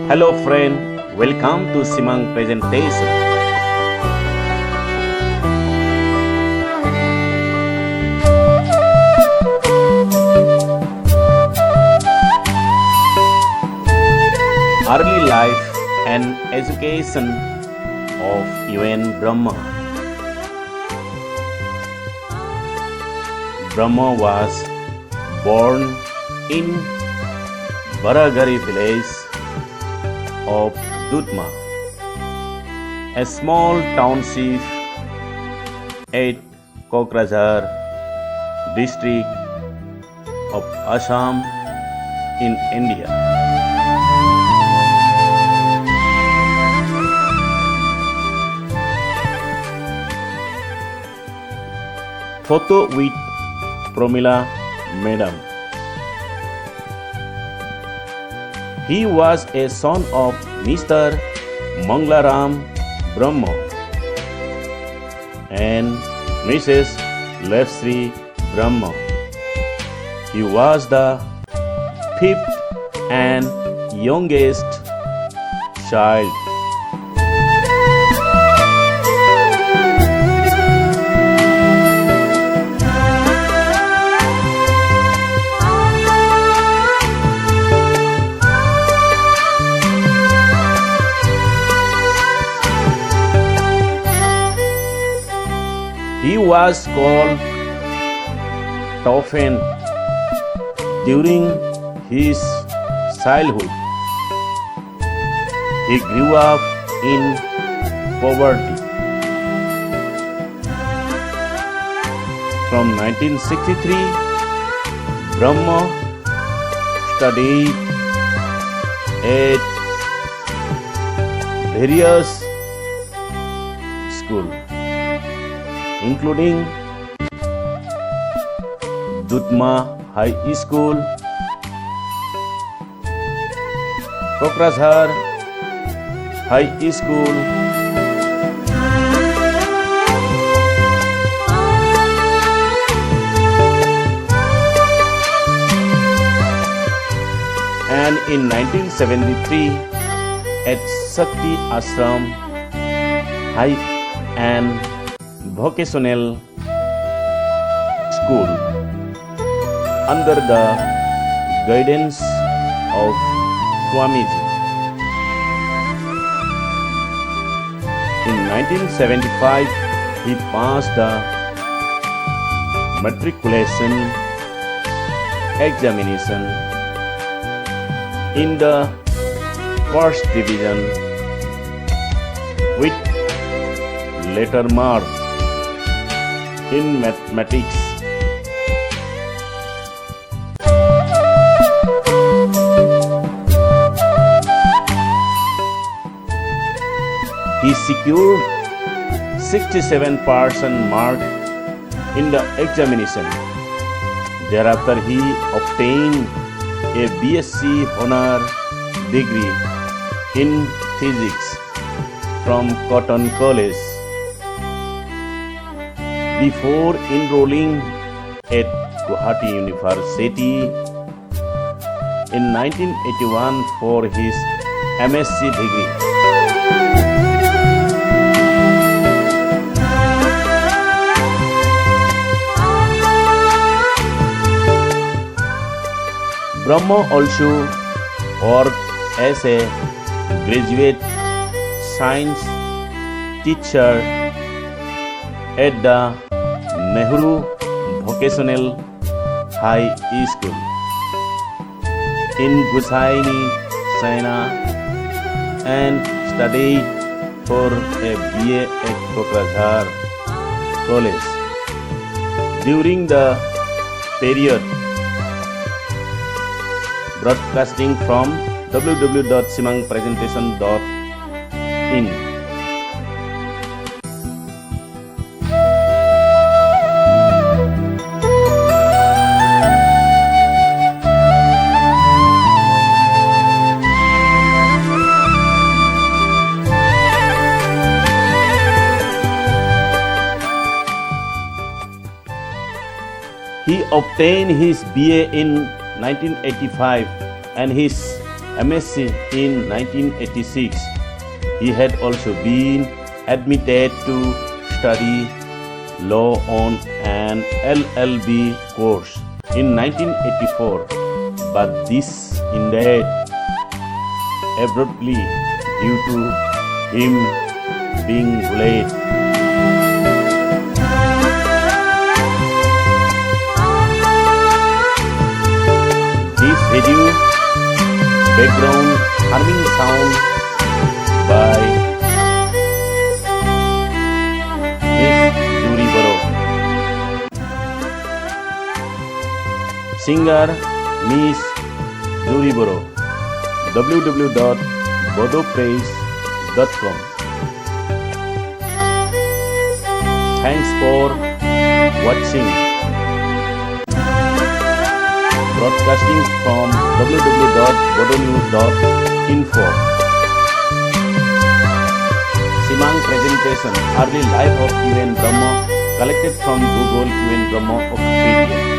Hello friend, welcome to Simang presentation. Early life and education of UN Brahma. Brahma was born in Baragari village of Dudma, a small township at Kokrajhar district of Assam in India. Photo with Promila Madam. He was a son of Mr. Manglaram Brahma and Mrs. Lefsri Brahma. He was the fifth and youngest child. He was called Tofen during his childhood. He grew up in poverty. From 1963, Brahma studied at various schools, including Dudma High School, Kokrajhar High School, and in 1973 at Shakti Ashram High and Vocational School under the guidance of Swamiji. In 1975, he passed the matriculation examination in the first division with letter mark in mathematics. He secured 67% mark in the examination. Thereafter, he obtained a BSc Honor degree in physics from Cotton College before enrolling at Guwahati University in 1981 for his MSc degree. Brahma also worked as a graduate science teacher at the Nehru Vocational High School in Gusaini, China, and studied for a BA at Kokrajhar College. During the period broadcasting from www.simangpresentation.in. He obtained his BA in 1985 and his MSc in 1986. He had also been admitted to study law on an LLB course in 1984, but this ended abruptly due to him being bullied. This video background humming sound by Miss Judy Burrow. Singer Miss Judy Burrow. www.bodopraise.com. Thanks for watching. Broadcasting from www.bodonews.info. Simang presentation, early life of UN Brahma, collected from Google UN Brahma of Wikipedia.